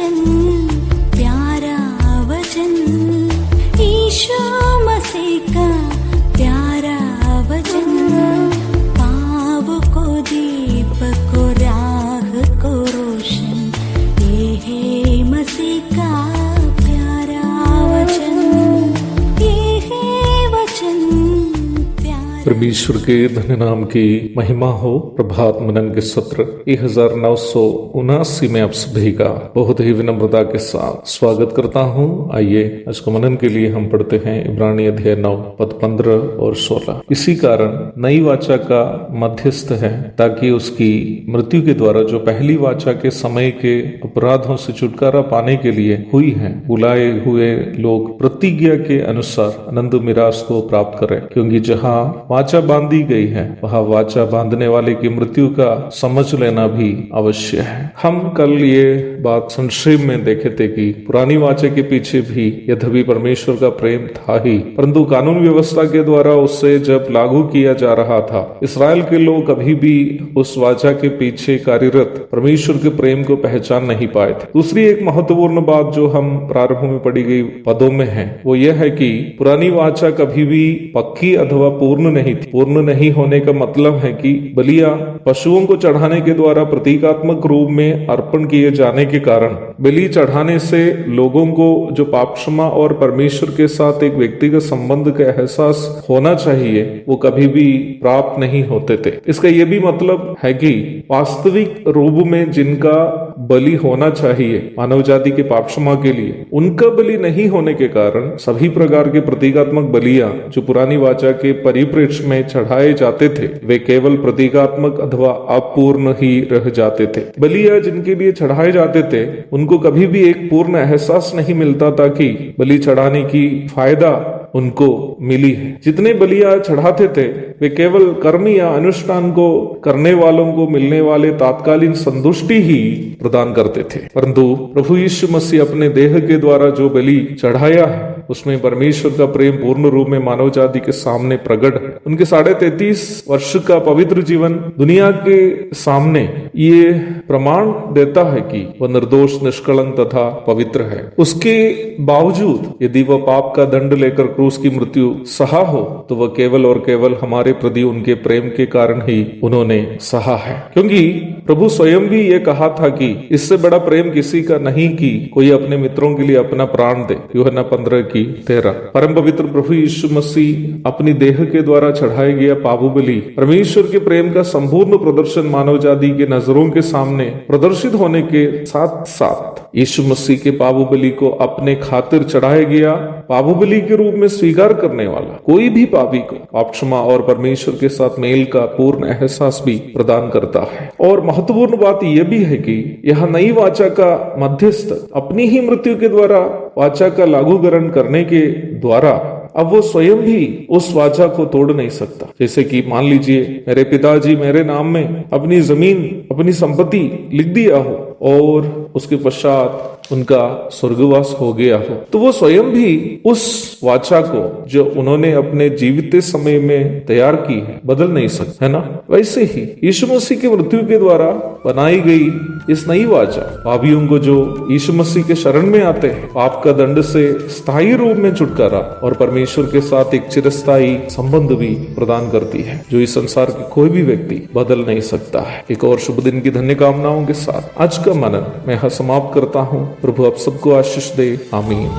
वचन, प्यारा वचन, ईशो मसीह का प्यारा वचन, पाव को दीप को राह को रोशन, ये है मसीह का प्यारा वचन, ये है वचन प्यारा। परमेश्वर के धन्य नाम की महिमा हो। प्रभात मनन के सत्र 1979 में आप सभी का बहुत ही विनम्रता के साथ स्वागत करता हूं। आइए आज के मनन के लिए हम पढ़ते हैं इब्रानी अध्याय 9 पद 15 और 16। इसी कारण नई वाचा का मध्यस्थ है, ताकि उसकी मृत्यु के द्वारा जो पहली वाचा के समय के अपराधों से छुटकारा पाने के लिए हुई है, बुलाए हुए लोग प्रतिज्ञा के अनुसार अनंत मिरास को प्राप्त करें। क्योंकि जहाँ वाचा बांधी गई है, वहाँ वाचा बांधने वाले की मृत्यु का समझ लेना भी अवश्य है। हम कल ये बात संक्षेप में देखे थे कि पुरानी वाचा के पीछे भी यद्यपि परमेश्वर का प्रेम था ही, परंतु कानून व्यवस्था के द्वारा उससे जब लागू किया जा रहा था, इसराइल के लोग कभी भी उस वाचा के पीछे कार्यरत परमेश्वर के प्रेम को पहचान नहीं पाए थे। दूसरी एक महत्वपूर्ण बात जो हम प्रारंभ में पढ़ी गई पदों में है, वो यह है कि पुरानी वाचा कभी भी पक्की अथवा पूर्ण नहीं थी। पूर्ण नहीं होने का मतलब है कि बलियां पशुओं को चढ़ाने के द्वारा प्रतीकात्मक रूप में अर्पण किए जाने के कारण बलि चढ़ाने से लोगों को जो पाप क्षमा और परमेश्वर के साथ एक व्यक्तिगत संबंध का एहसास होना चाहिए, वो कभी भी प्राप्त नहीं होते थे। इसका यह भी मतलब है कि वास्तविक रूप में जिनका बलि होना चाहिए मानव जाति के पाप क्षमा के लिए, उनका बलि नहीं होने के कारण सभी प्रकार के प्रतीकात्मक बलियां जो पुरानी वाचा के परिप्रेक्ष्य में चढ़ाए जाते थे, वे केवल प्रतीकात्मक अथवा अपूर्ण ही रह जाते थे। बलियां जिनके लिए चढ़ाए जाते थे, उनको कभी भी एक पूर्ण एहसास नहीं मिलता था कि बलि चढ़ाने की फायदा उनको मिली है। जितने बलियां चढ़ाते थे, वे केवल कर्म या अनुष्ठान को करने वालों को मिलने वाले तात्कालिक संतुष्टि ही प्रदान करते थे। परंतु प्रभु यीशु मसीह अपने देह के द्वारा जो बलि चढ़ाया है, उसमें परमेश्वर का प्रेम पूर्ण रूप में मानव जाति के सामने प्रकट है। उनके 33.5 वर्ष का पवित्र जीवन दुनिया के सामने ये प्रमाण देता है कि वह निर्दोष, निष्कलंक तथा पवित्र है। उसके बावजूद यदि वह पाप का दंड लेकर क्रूस की मृत्यु सहा हो, तो वह केवल और केवल हमारे प्रति उनके प्रेम के कारण ही उन्होंने सहा है। क्योंकि प्रभु स्वयं भी ये कहा था कि इससे बड़ा प्रेम किसी का नहीं कि कोई अपने मित्रों के लिए अपना प्राण दे। यूहन्ना 15:13। परम पवित्र प्रभु यीशु मसीह अपनी देह के द्वारा चढ़ाया गया पाप बलि परमेश्वर के प्रेम का संपूर्ण प्रदर्शन मानव जाति के नजरों के सामने प्रदर्शित होने के साथ साथ यीशु मसीह के पाप बलि को अपने खातिर चढ़ाया गया पाप बलि के रूप में स्वीकार करने वाला कोई भी पापी को पाप क्षमा और परमेश्वर के साथ मेल का पूर्ण एहसास भी प्रदान करता है। और महत्वपूर्ण बात यह भी है कि यह नई वाचा का मध्यस्थ अपनी ही मृत्यु के द्वारा वाचा का लागूकरण करने के द्वारा अब वो स्वयं भी उस वाचा को तोड़ नहीं सकता। जैसे कि मान लीजिए मेरे पिताजी मेरे नाम में अपनी जमीन, अपनी संपत्ति लिख दिया हो और उसके पश्चात उनका स्वर्गवास हो गया हो, तो वो स्वयं भी उस वाचा को जो उन्होंने अपने जीवित समय में तैयार की है बदल नहीं सकते, है ना। वैसे ही यीशु मसीह की मृत्यु के द्वारा बनाई गई इस नई वाचा पापियों को जो यीशु मसीह के शरण में आते हैं, पाप का दंड से स्थायी रूप में छुटकारा और परमेश्वर के साथ एक चिरस्थायी संबंध भी प्रदान करती है, जो इस संसार के कोई भी व्यक्ति बदल नहीं सकता है। एक और शुभ दिन की धन्य कामनाओं के साथ आज का मनन मैं समाप्त करता हूँ। प्रभु आप सबको आशीष दे। आमीन।